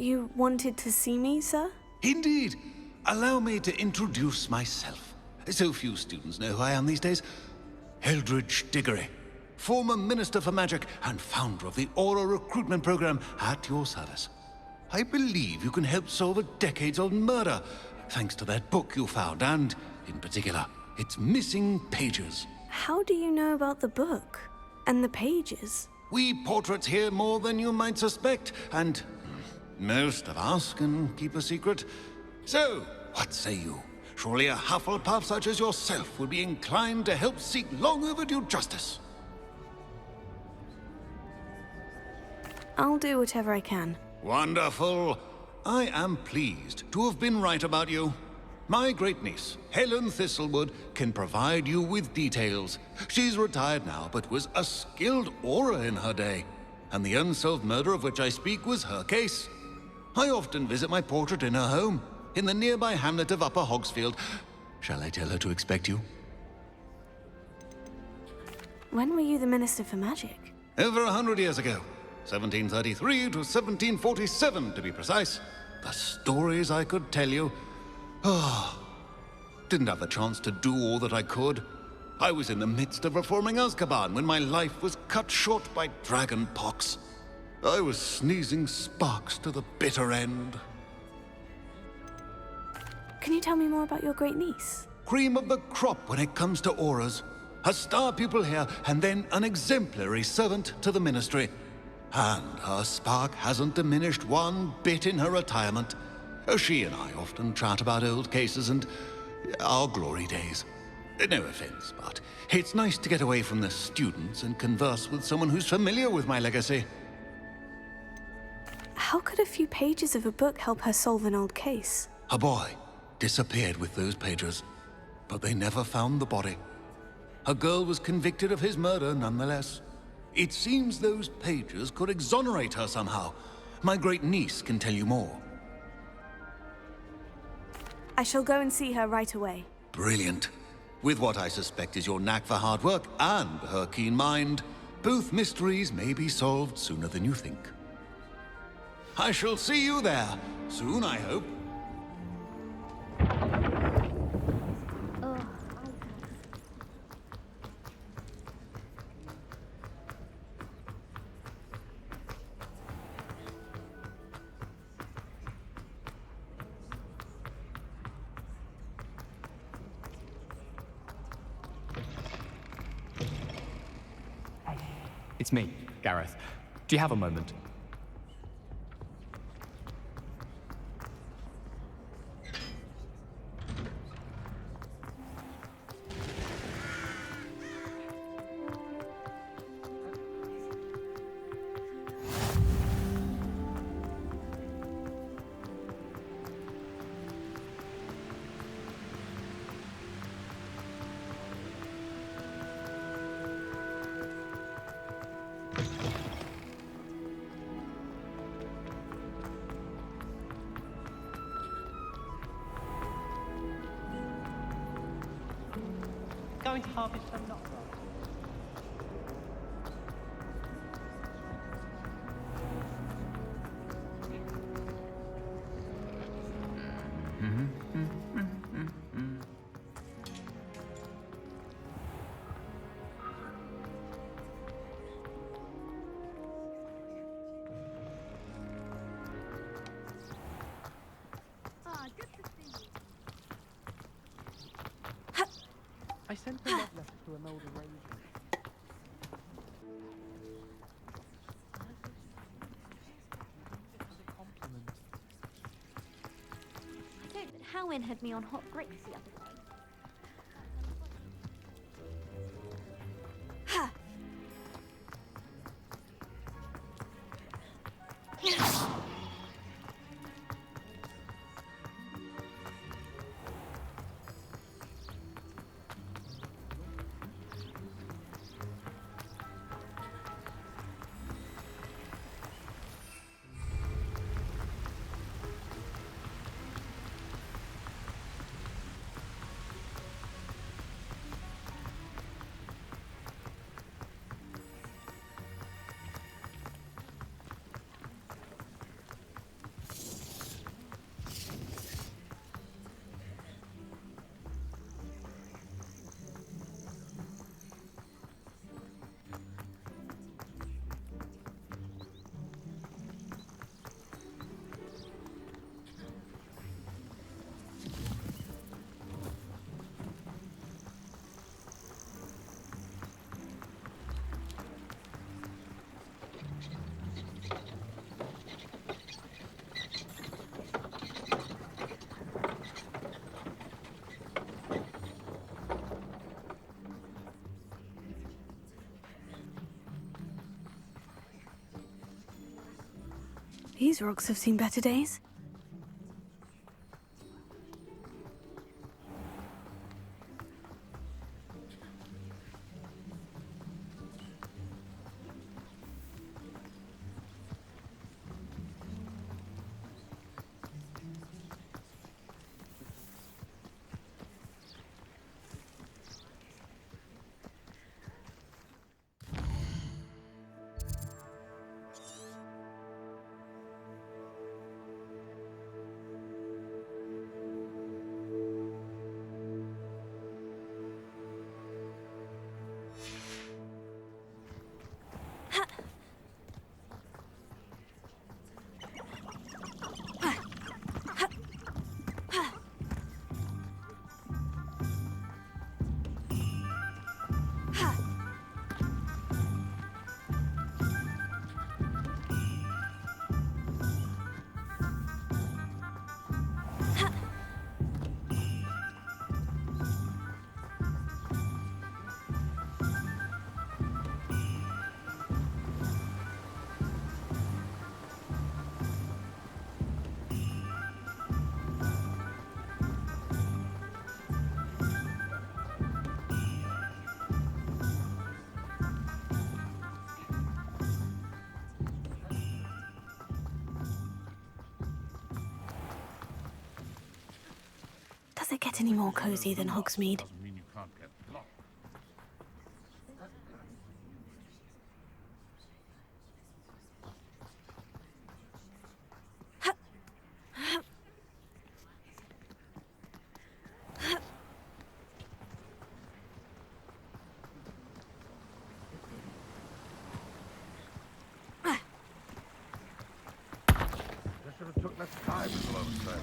You wanted to see me, sir? Indeed. Allow me to introduce myself. So few students know who I am these days. Eldridge Diggory, former Minister for Magic and founder of the Aura Recruitment Program, at your service. I believe you can help solve a decades-old murder, thanks to that book you found, and, in particular, its missing pages. How do you know about the book? And the pages? We portraits hear more than you might suspect, and most of us can keep a secret. So, what say you? Surely a Hufflepuff such as yourself would be inclined to help seek long overdue justice. I'll do whatever I can. Wonderful. I am pleased to have been right about you. My great-niece, Helen Thistlewood, can provide you with details. She's retired now, but was a skilled aura in her day. And the unsolved murder of which I speak was her case. I often visit my portrait in her home, in the nearby hamlet of Upper Hogsfield. Shall I tell her to expect you? When were you the Minister for Magic? Over 100 years ago. 1733 to 1747, to be precise. The stories I could tell you. Didn't have the chance to do all that I could. I was in the midst of reforming Azkaban when my life was cut short by dragon pox. I was sneezing sparks to the bitter end. Can you tell me more about your great niece? Cream of the crop when it comes to auras. A star pupil here, and then an exemplary servant to the ministry. And her spark hasn't diminished one bit in her retirement. She and I often chat about old cases and our glory days. No offense, but it's nice to get away from the students and converse with someone who's familiar with my legacy. How could a few pages of a book help her solve an old case? A boy disappeared with those pages, but they never found the body. A girl was convicted of his murder nonetheless. It seems those pages could exonerate her somehow. My great niece can tell you more. I shall go and see her right away. Brilliant. With what I suspect is your knack for hard work and her keen mind, both mysteries may be solved sooner than you think. I shall see you there, soon I hope. It's me, Gareth. Do you have a moment? Going to harvest some nuts. I sent a love letter to Imelda Ranger. As a compliment. I said that Howin had me on hot bricks the other day. These rocks have seen better days. Does it get any more cozy than Hogsmeade? Doesn't mean you can't get lost. Just should have took less time as well as that.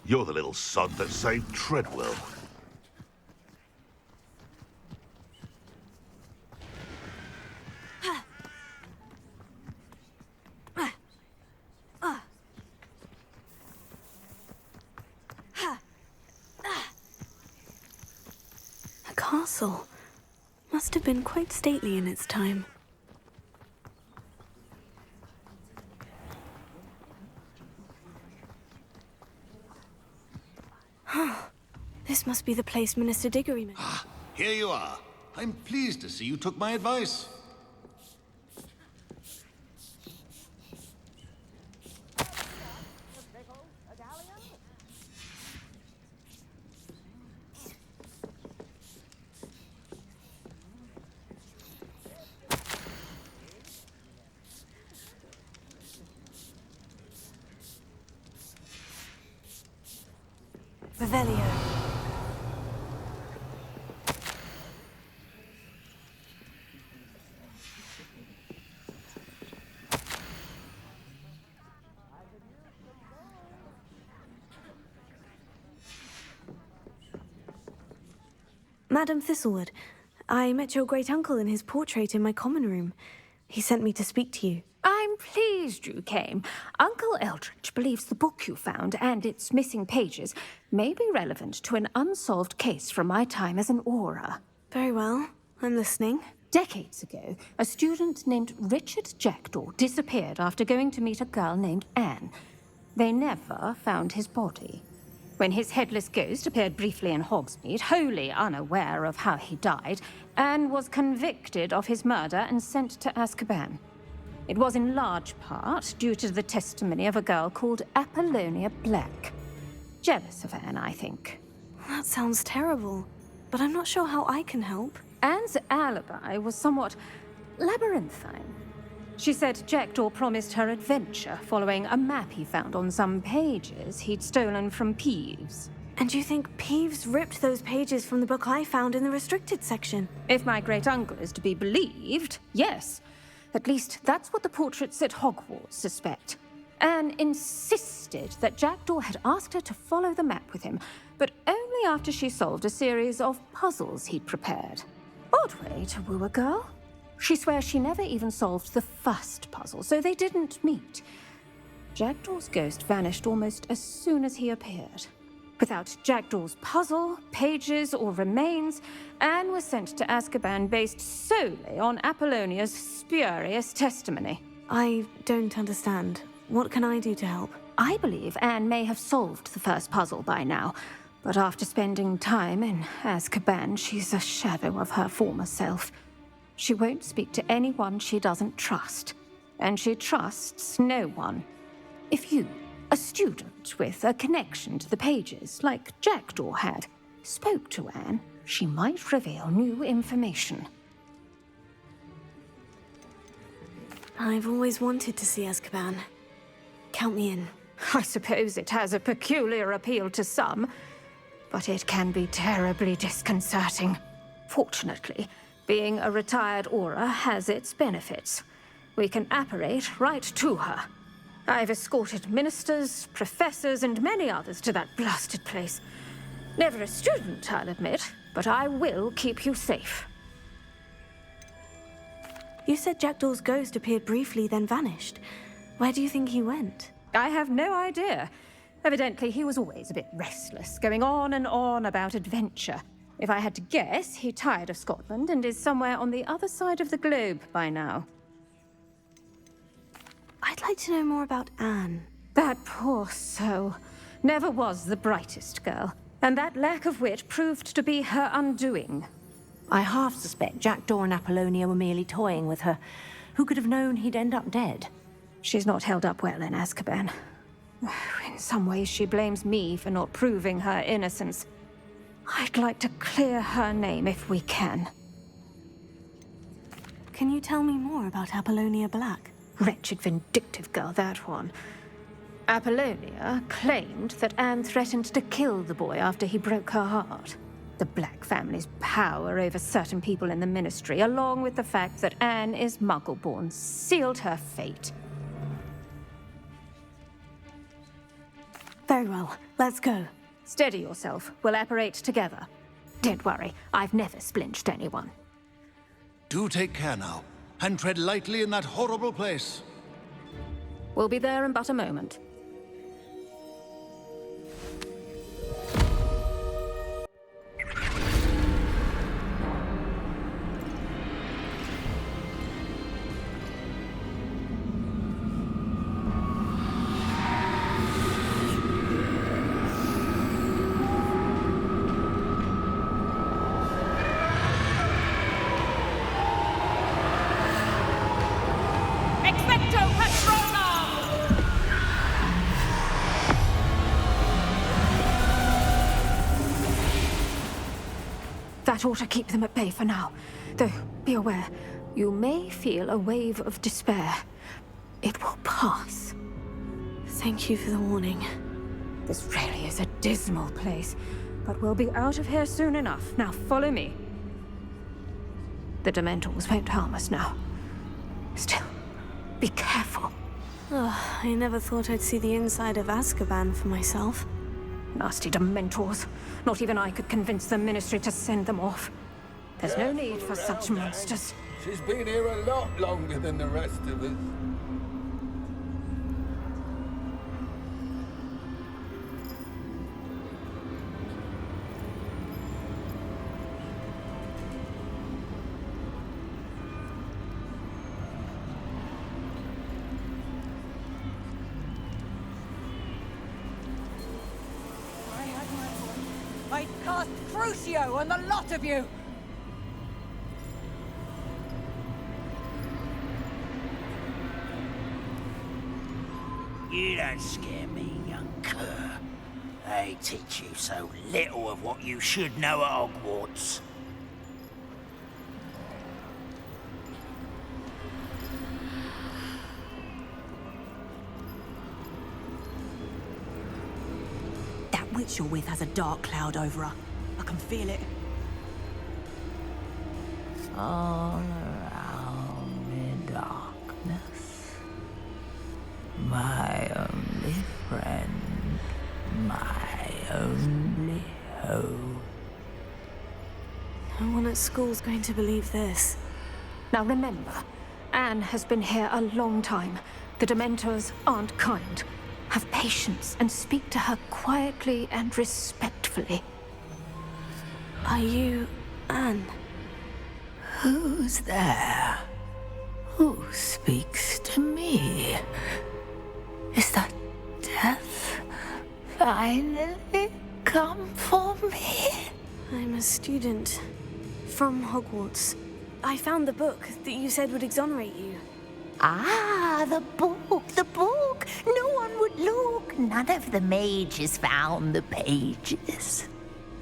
You're the little sod that saved Treadwell. A castle. Must have been quite stately in its time. This must be the place Minister Diggory mentioned. Ah, here you are. I'm pleased to see you took my advice. Revelio. Madam Thistlewood, I met your great-uncle in his portrait in my common room. He sent me to speak to you. I'm pleased you came. Uncle Eldridge believes the book you found and its missing pages may be relevant to an unsolved case from my time as an aura. Very well. I'm listening. Decades ago, a student named Richard Jackdaw disappeared after going to meet a girl named Anne. They never found his body. When his headless ghost appeared briefly in Hogsmeade, wholly unaware of how he died, Anne was convicted of his murder and sent to Azkaban. It was in large part due to the testimony of a girl called Apollonia Black. Jealous of Anne, I think. That sounds terrible, but I'm not sure how I can help. Anne's alibi was somewhat labyrinthine. She said Jackdaw promised her adventure following a map he found on some pages he'd stolen from Peeves. And you think Peeves ripped those pages from the book I found in the restricted section? If my great-uncle is to be believed, yes. At least that's what the portraits at Hogwarts suspect. Anne insisted that Jackdaw had asked her to follow the map with him, but only after she solved a series of puzzles he'd prepared. Odd way to woo a girl. She swears she never even solved the first puzzle, so they didn't meet. Jackdaw's ghost vanished almost as soon as he appeared. Without Jackdaw's puzzle, pages, or remains, Anne was sent to Azkaban based solely on Apollonia's spurious testimony. I don't understand. What can I do to help? I believe Anne may have solved the first puzzle by now, but after spending time in Azkaban, she's a shadow of her former self. She won't speak to anyone she doesn't trust, and she trusts no one. If you, a student with a connection to the pages, like Jackdaw had, spoke to Anne, she might reveal new information. I've always wanted to see Azkaban. Count me in. I suppose it has a peculiar appeal to some, but it can be terribly disconcerting. Fortunately, being a retired Auror has its benefits. We can apparate right to her. I've escorted ministers, professors, and many others to that blasted place. Never a student, I'll admit, but I will keep you safe. You said Jackdaw's ghost appeared briefly, then vanished. Where do you think he went? I have no idea. Evidently, he was always a bit restless, going on and on about adventure. If I had to guess, he tired of Scotland and is somewhere on the other side of the globe by now. I'd like to know more about Anne. That poor soul. Never was the brightest girl, and that lack of wit proved to be her undoing. I half suspect Jackdaw and Apollonia were merely toying with her. Who could have known he'd end up dead? She's not held up well in Azkaban. In some ways, she blames me for not proving her innocence. I'd like to clear her name if we can. Can you tell me more about Apollonia Black? Wretched, vindictive girl, that one. Apollonia claimed that Anne threatened to kill the boy after he broke her heart. The Black family's power over certain people in the Ministry, along with the fact that Anne is Muggle-born, sealed her fate. Very well. Let's go. Steady yourself. We'll apparate together. Don't worry, I've never splinched anyone. Do take care now, and tread lightly in that horrible place. We'll be there in but a moment. That ought to keep them at bay for now. Though, be aware, you may feel a wave of despair. It will pass. Thank you for the warning. This really is a dismal place, but we'll be out of here soon enough. Now follow me. The Dementors won't harm us now. Still, be careful. Oh, I never thought I'd see the inside of Azkaban for myself. Nasty Dementors. Not even I could convince the Ministry to send them off. There's no need for such monsters. She's been here a lot longer than the rest of us. I'd cast Crucio on the lot of you! You don't scare me, young cur. They teach you so little of what you should know at Hogwarts. That witch you're with has a dark cloud over her. I can feel it. All around me darkness. My only friend. My only hope. No one at school's going to believe this. Now remember, Anne has been here a long time. The Dementors aren't kind. Have patience and speak to her quietly and respectfully. Are you Anne? Who's there? Who speaks to me? Is that death finally come for me? I'm a student from Hogwarts. I found the book that you said would exonerate you. Ah, the book, the book. No one would look. None of the mages found the pages.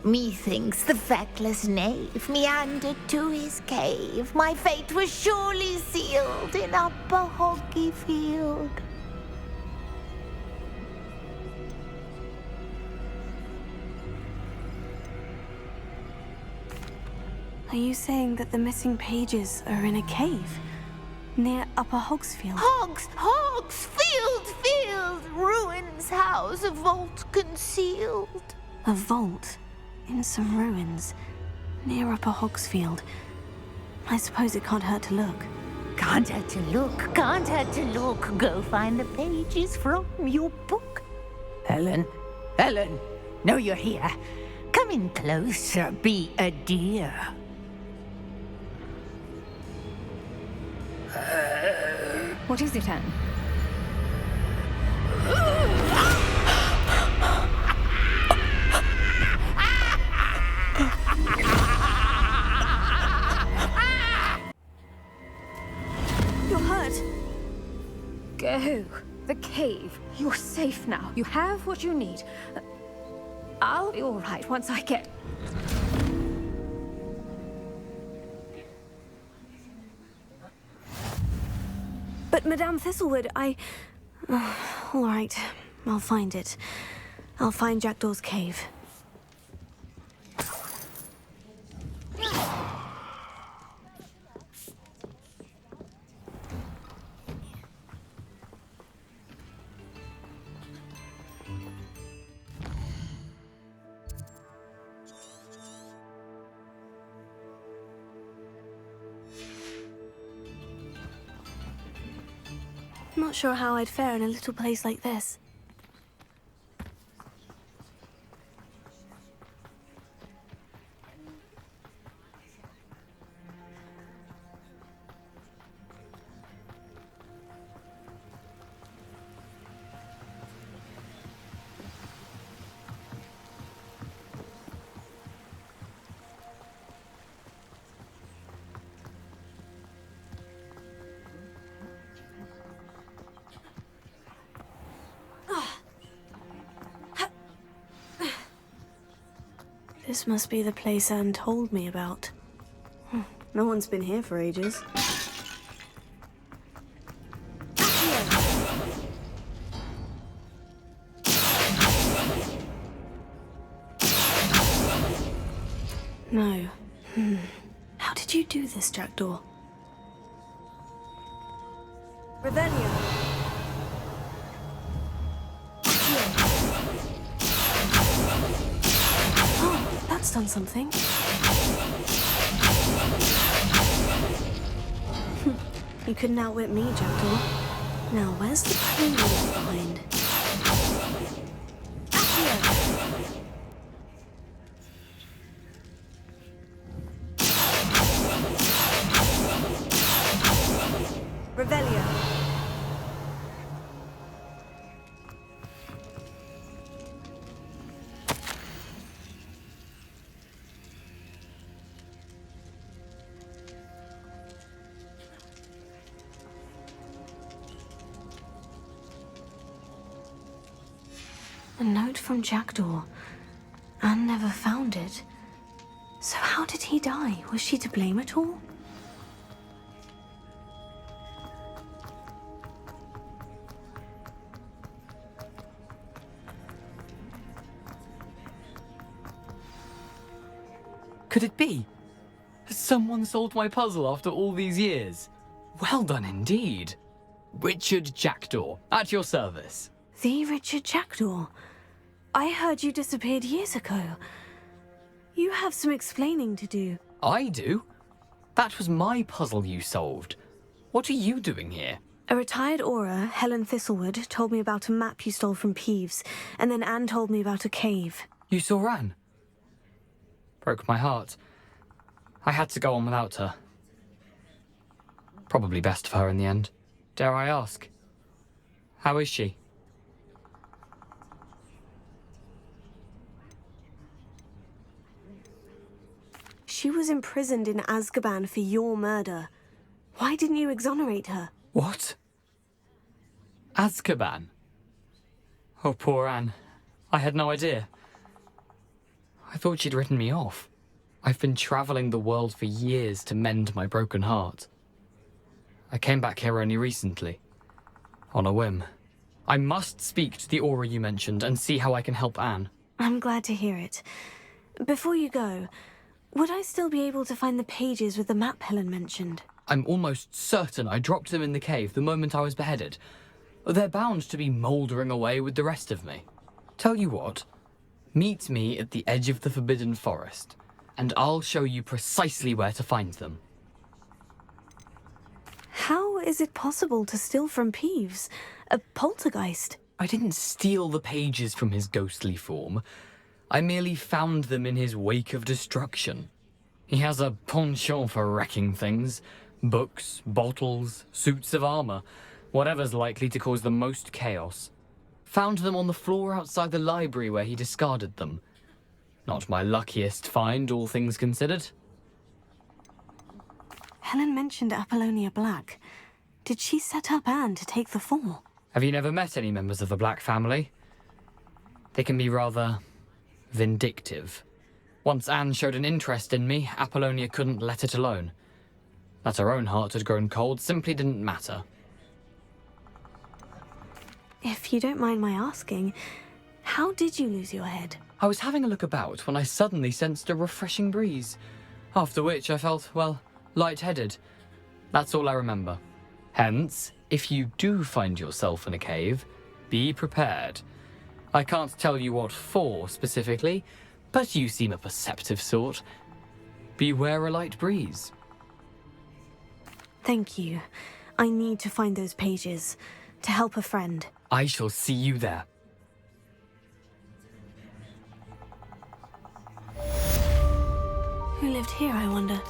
Methinks the feckless knave meandered to his cave. My fate was surely sealed in Upper Hoggyfield. Are you saying that the missing pages are in a cave near Upper Hogsfield? Field, ruins house, a vault concealed. A vault in some ruins near Upper Hogsfield. I suppose it can't hurt to look. Can't hurt to look, can't hurt to look. Go find the pages from your book. Helen, know you're here. Come in closer, be a dear. What is it, Anne? You're hurt. Go. The cave. You're safe now. You have what you need. I'll be all right once I get... But Madame Thistlewood, all right, I'll find it. I'll find Jackdaw's cave. Not sure how I'd fare in a little place like this. This must be the place Anne told me about. No one's been here for ages. No. How did you do this, Jackdaw? Revelio. That's done something. You couldn't outwit me, Jackdaw. Now, where's the pain you left behind? Revelio. A note from Jackdaw. Anne never found it. So how did he die? Was she to blame at all? Could it be? Has someone solved my puzzle after all these years? Well done indeed. Richard Jackdaw, at your service. The Richard Jackdaw? I heard you disappeared years ago. You have some explaining to do. I do? That was my puzzle you solved. What are you doing here? A retired aura, Helen Thistlewood, told me about a map you stole from Peeves, and then Anne told me about a cave. You saw Anne? Broke my heart. I had to go on without her. Probably best for her in the end. Dare I ask? How is she? She was imprisoned in Azkaban for your murder. Why didn't you exonerate her? What? Azkaban? Oh, poor Anne. I had no idea. I thought she'd written me off. I've been traveling the world for years to mend my broken heart. I came back here only recently. On a whim. I must speak to the aura you mentioned and see how I can help Anne. I'm glad to hear it. Before you go, would I still be able to find the pages with the map Helen mentioned? I'm almost certain I dropped them in the cave the moment I was beheaded. They're bound to be mouldering away with the rest of me. Tell you what, meet me at the edge of the Forbidden Forest, and I'll show you precisely where to find them. How is it possible to steal from Peeves? A poltergeist? I didn't steal the pages from his ghostly form. I merely found them in his wake of destruction. He has a penchant for wrecking things. Books, bottles, suits of armor, whatever's likely to cause the most chaos. Found them on the floor outside the library where he discarded them. Not my luckiest find, all things considered. Helen mentioned Apollonia Black. Did she set up Anne to take the fall? Have you never met any members of the Black family? They can be rather vindictive. Once Anne showed an interest in me, Apollonia couldn't let it alone. That her own heart had grown cold simply didn't matter. If you don't mind my asking, how did you lose your head? I was having a look about when I suddenly sensed a refreshing breeze, after which I felt, well, lightheaded. That's all I remember. Hence, if you do find yourself in a cave, be prepared. I can't tell you what for specifically, but you seem a perceptive sort. Beware a light breeze. Thank you. I need to find those pages to help a friend. I shall see you there. Who lived here, I wonder?